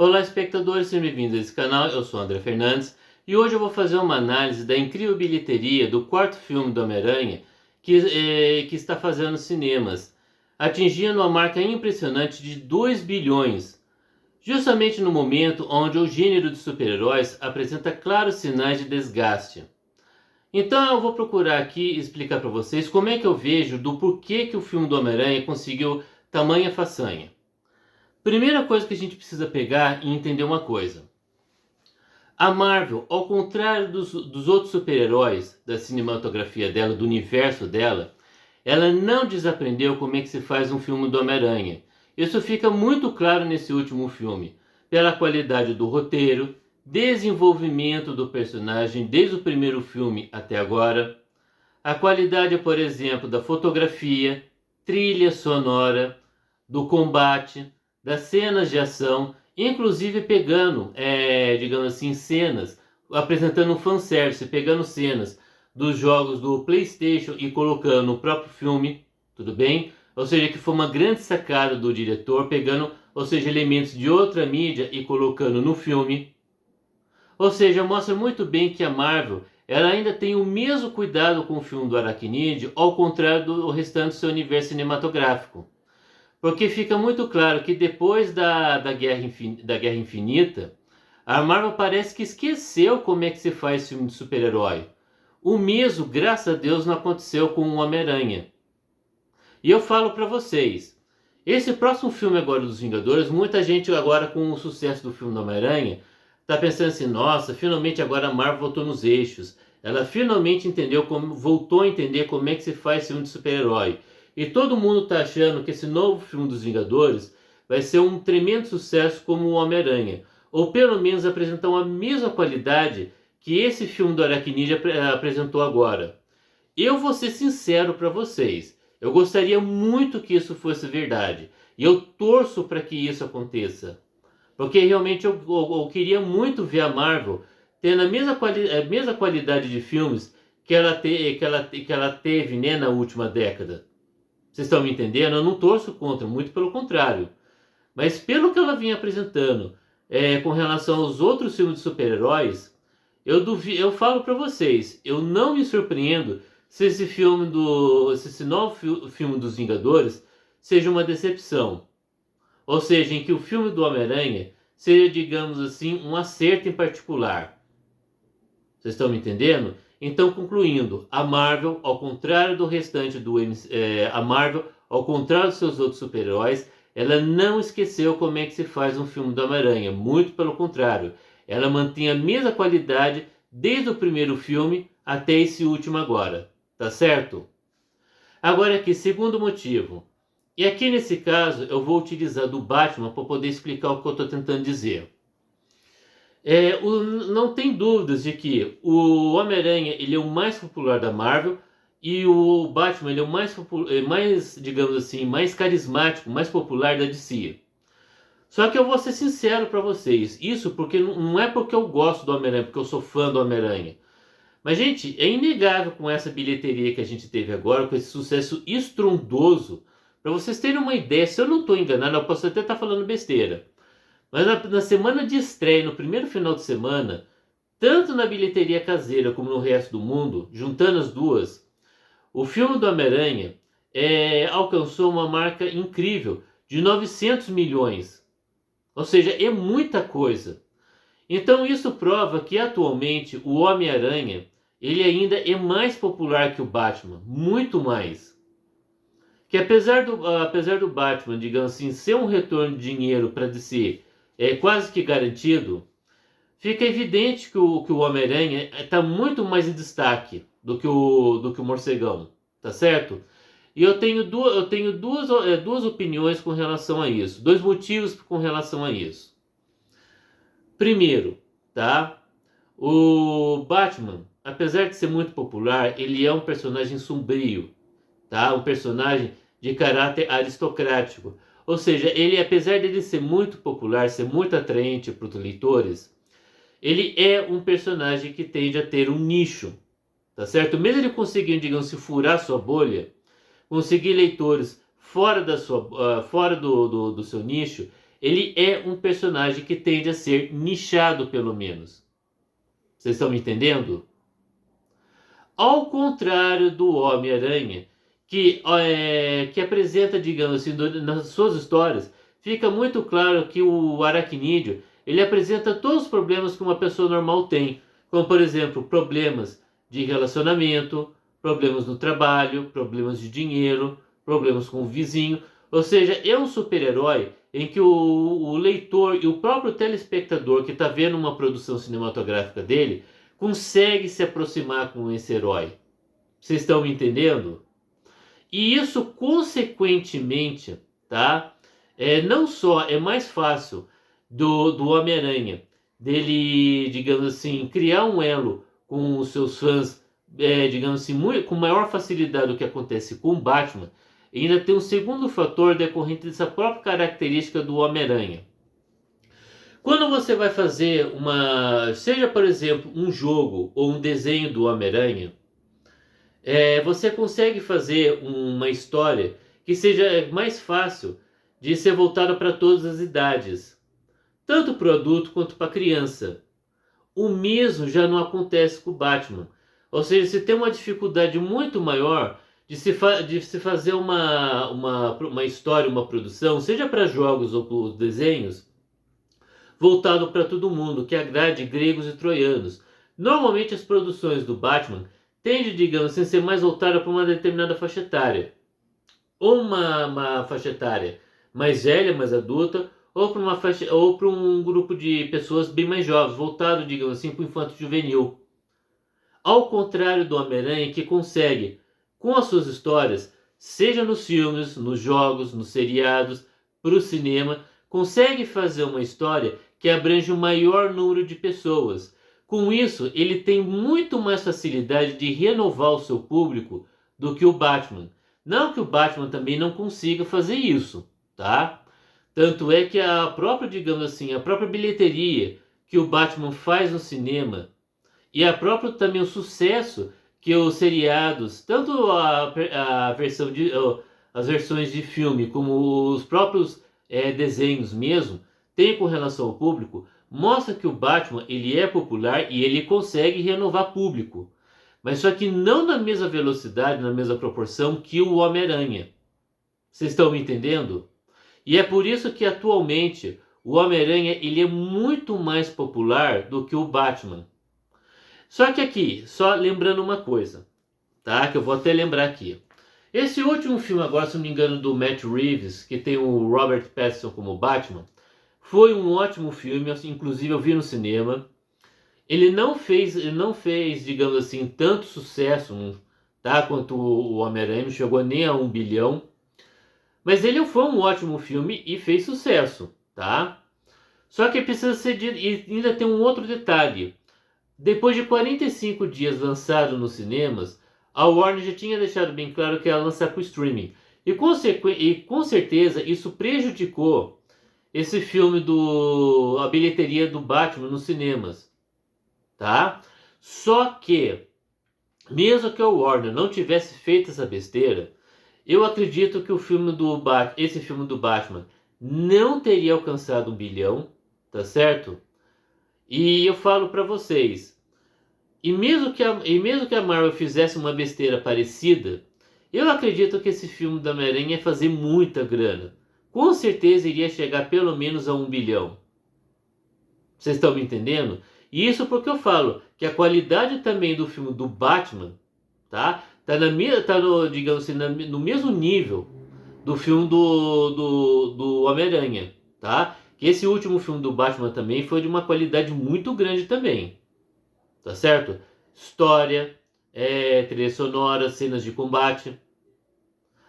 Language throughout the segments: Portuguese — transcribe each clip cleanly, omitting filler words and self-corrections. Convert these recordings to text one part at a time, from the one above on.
Olá, espectadores, sejam bem-vindos a esse canal. Eu sou o André Fernandes e hoje eu vou fazer uma análise da incrível bilheteria do quarto filme do Homem-Aranha que está fazendo nos cinemas, atingindo uma marca impressionante de 2 bilhões, justamente no momento onde o gênero de super-heróis apresenta claros sinais de desgaste. Então eu vou procurar aqui explicar para vocês como é que eu vejo do porquê que o filme do Homem-Aranha conseguiu tamanha façanha. Primeira coisa que a gente precisa pegar e entender uma coisa. A Marvel, ao contrário dos outros super-heróis da cinematografia dela, do universo dela, ela não desaprendeu como é que se faz um filme do Homem-Aranha. Isso fica muito claro nesse último filme, pela qualidade do roteiro, desenvolvimento do personagem desde o primeiro filme até agora, a qualidade, por exemplo, da fotografia, trilha sonora, do combate, das cenas de ação, inclusive pegando, digamos assim, cenas, apresentando um fanservice, pegando cenas dos jogos do PlayStation e colocando no próprio filme, tudo bem? Ou seja, que foi uma grande sacada do diretor, pegando, ou seja, elementos de outra mídia e colocando no filme. Ou seja, mostra muito bem que a Marvel ela ainda tem o mesmo cuidado com o filme do Aracnídeo, ao contrário do restante do seu universo cinematográfico. Porque fica muito claro que depois da Guerra Infinita, a Marvel parece que esqueceu como é que se faz filme de super-herói. O mesmo, graças a Deus, não aconteceu com o Homem-Aranha. E eu falo para vocês, esse próximo filme agora dos Vingadores, muita gente agora com o sucesso do filme do Homem-Aranha, tá pensando assim, nossa, finalmente agora a Marvel voltou nos eixos. Ela finalmente voltou a entender como é que se faz filme de super-herói. E todo mundo está achando que esse novo filme dos Vingadores vai ser um tremendo sucesso como o Homem-Aranha. Ou pelo menos apresentar a mesma qualidade que esse filme do Aracnídeo apresentou agora. Eu vou ser sincero para vocês. Eu gostaria muito que isso fosse verdade. E eu torço para que isso aconteça. Porque realmente eu queria muito ver a Marvel tendo a mesma qualidade de filmes que ela teve, né, na última década. Vocês estão me entendendo? Eu não torço contra, muito pelo contrário. Mas pelo que ela vinha apresentando com relação aos outros filmes de super-heróis, eu falo para vocês, eu não me surpreendo se se esse novo filme dos Vingadores seja uma decepção. Ou seja, em que o filme do Homem-Aranha seja, digamos assim, um acerto em particular. Vocês estão me entendendo? Então, concluindo, a Marvel, ao contrário do restante a Marvel, ao contrário dos seus outros super-heróis, ela não esqueceu como é que se faz um filme do Homem-Aranha. Muito pelo contrário, ela mantém a mesma qualidade desde o primeiro filme até esse último agora. Tá certo? Agora aqui, segundo motivo. E aqui nesse caso eu vou utilizar do Batman para poder explicar o que eu estou tentando dizer. Não tem dúvidas de que o Homem-Aranha ele é o mais popular da Marvel e o Batman ele é o mais, digamos assim, mais carismático, mais popular da DC. Só que eu vou ser sincero para vocês, isso porque não é porque eu gosto do Homem-Aranha, porque eu sou fã do Homem-Aranha. Mas, gente, é inegável com essa bilheteria que a gente teve agora, com esse sucesso estrondoso. Para vocês terem uma ideia, se eu não estou enganado, eu posso até estar falando besteira. Mas na semana de estreia, no primeiro final de semana, tanto na bilheteria caseira como no resto do mundo, juntando as duas, o filme do Homem-Aranha alcançou uma marca incrível de 900 milhões. Ou seja, é muita coisa. Então isso prova que atualmente o Homem-Aranha ele ainda é mais popular que o Batman, muito mais. Que apesar do Batman, digamos assim, ser um retorno de dinheiro para DC quase que garantido, fica evidente que o Homem-Aranha está muito mais em destaque do que o Morcegão, tá certo? E eu tenho duas opiniões com relação a isso, dois motivos com relação a isso. Primeiro, tá? O Batman, apesar de ser muito popular, ele é um personagem sombrio, tá? Um personagem de caráter aristocrático. Ou seja, ele, apesar dele ser muito popular, ser muito atraente para os leitores, ele é um personagem que tende a ter um nicho, tá certo? Mesmo ele conseguindo, digamos, se furar sua bolha, conseguir leitores fora do seu nicho, ele é um personagem que tende a ser nichado, pelo menos. Vocês estão me entendendo? Ao contrário do Homem-Aranha, que apresenta, digamos assim, nas suas histórias, fica muito claro que o Aracnídeo, ele apresenta todos os problemas que uma pessoa normal tem, como, por exemplo, problemas de relacionamento, problemas no trabalho, problemas de dinheiro, problemas com o vizinho. Ou seja, é um super-herói em que o leitor e o próprio telespectador que está vendo uma produção cinematográfica dele consegue se aproximar com esse herói. Vocês estão me entendendo? E isso, consequentemente, tá? Não só é mais fácil do Homem-Aranha, dele, digamos assim, criar um elo com os seus fãs, digamos assim, com maior facilidade do que acontece com o Batman, e ainda tem um segundo fator decorrente dessa própria característica do Homem-Aranha. Quando você vai fazer seja por exemplo, um jogo ou um desenho do Homem-Aranha, você consegue fazer uma história que seja mais fácil de ser voltada para todas as idades, tanto para o adulto quanto para a criança. O mesmo já não acontece com o Batman. Ou seja, você tem uma dificuldade muito maior de se fazer uma história, uma produção, seja para jogos ou para desenhos, voltado para todo mundo, que agrade gregos e troianos. Normalmente as produções do Batman tendem, digamos assim, a ser mais voltadas para uma determinada faixa etária. Ou uma faixa etária mais velha, mais adulta, ou para um grupo de pessoas bem mais jovens, voltado, digamos assim, para o infanto juvenil. Ao contrário do Homem-Aranha, que consegue, com as suas histórias, seja nos filmes, nos jogos, nos seriados, para o cinema, consegue fazer uma história que abrange o maior número de pessoas. Com isso, ele tem muito mais facilidade de renovar o seu público do que o Batman. Não que o Batman também não consiga fazer isso, tá? Tanto é que a própria, digamos assim, a própria bilheteria que o Batman faz no cinema e a própria também o sucesso que os seriados, tanto a versão as versões de filme como os próprios desenhos mesmo, têm com relação ao público, mostra que o Batman ele é popular e ele consegue renovar público. Mas só que não na mesma velocidade, na mesma proporção que o Homem-Aranha. Vocês estão me entendendo? E é por isso que atualmente o Homem-Aranha ele é muito mais popular do que o Batman. Só que aqui, só lembrando uma coisa, tá? Que eu vou até lembrar aqui. Esse último filme agora, se não me engano, do Matt Reeves, que tem o Robert Pattinson como Batman, foi um ótimo filme, inclusive eu vi no cinema. Ele não fez, digamos assim, tanto sucesso, tá? Quanto o Homem-Aranha, não chegou nem a 1 bilhão. Mas ele foi um ótimo filme e fez sucesso, tá? Só que precisa ser dito, e ainda tem um outro detalhe. Depois de 45 dias lançado nos cinemas, a Warner já tinha deixado bem claro que ia lançar para o streaming. E com certeza isso prejudicou esse filme a bilheteria do Batman nos cinemas, tá? Só que, mesmo que a Warner não tivesse feito essa besteira, eu acredito que esse filme do Batman não teria alcançado 1 bilhão, tá certo? E eu falo para vocês, mesmo que a Marvel fizesse uma besteira parecida, eu acredito que esse filme da Homem-Aranha ia fazer muita grana. Com certeza iria chegar pelo menos a 1 bilhão. Vocês estão me entendendo? E isso porque eu falo que a qualidade também do filme do Batman, tá? Digamos assim, no mesmo nível do filme do Homem-Aranha, tá? Que esse último filme do Batman também foi de uma qualidade muito grande também, tá certo? História, trilha sonora, cenas de combate.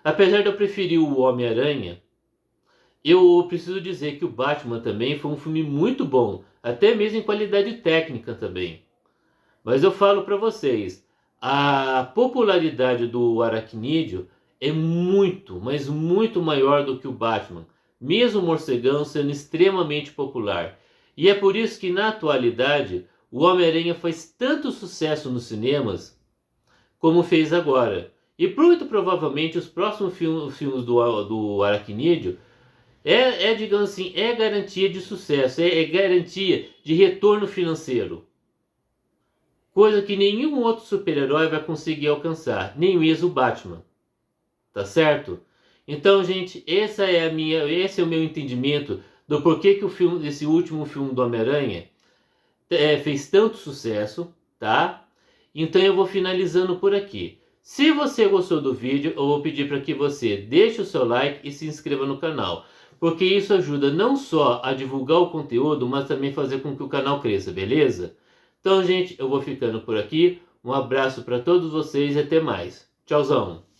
Apesar de eu preferir o Homem-Aranha, eu preciso dizer que o Batman também foi um filme muito bom, até mesmo em qualidade técnica também. Mas eu falo para vocês, a popularidade do Aracnídeo é muito, mas muito maior do que o Batman, mesmo o Morcegão sendo extremamente popular. E é por isso que na atualidade o Homem-Aranha faz tanto sucesso nos cinemas como fez agora. E muito provavelmente os próximos filmes do Aracnídeo digamos assim, é garantia de sucesso, é garantia de retorno financeiro. Coisa que nenhum outro super-herói vai conseguir alcançar, nem mesmo o Batman. Tá certo? Então, gente, esse é o meu entendimento do porquê que esse último filme do Homem-Aranha fez tanto sucesso, tá? Então eu vou finalizando por aqui. Se você gostou do vídeo, eu vou pedir para que você deixe o seu like e se inscreva no canal, porque isso ajuda não só a divulgar o conteúdo, mas também fazer com que o canal cresça, beleza? Então, gente, eu vou ficando por aqui. Um abraço para todos vocês e até mais. Tchauzão!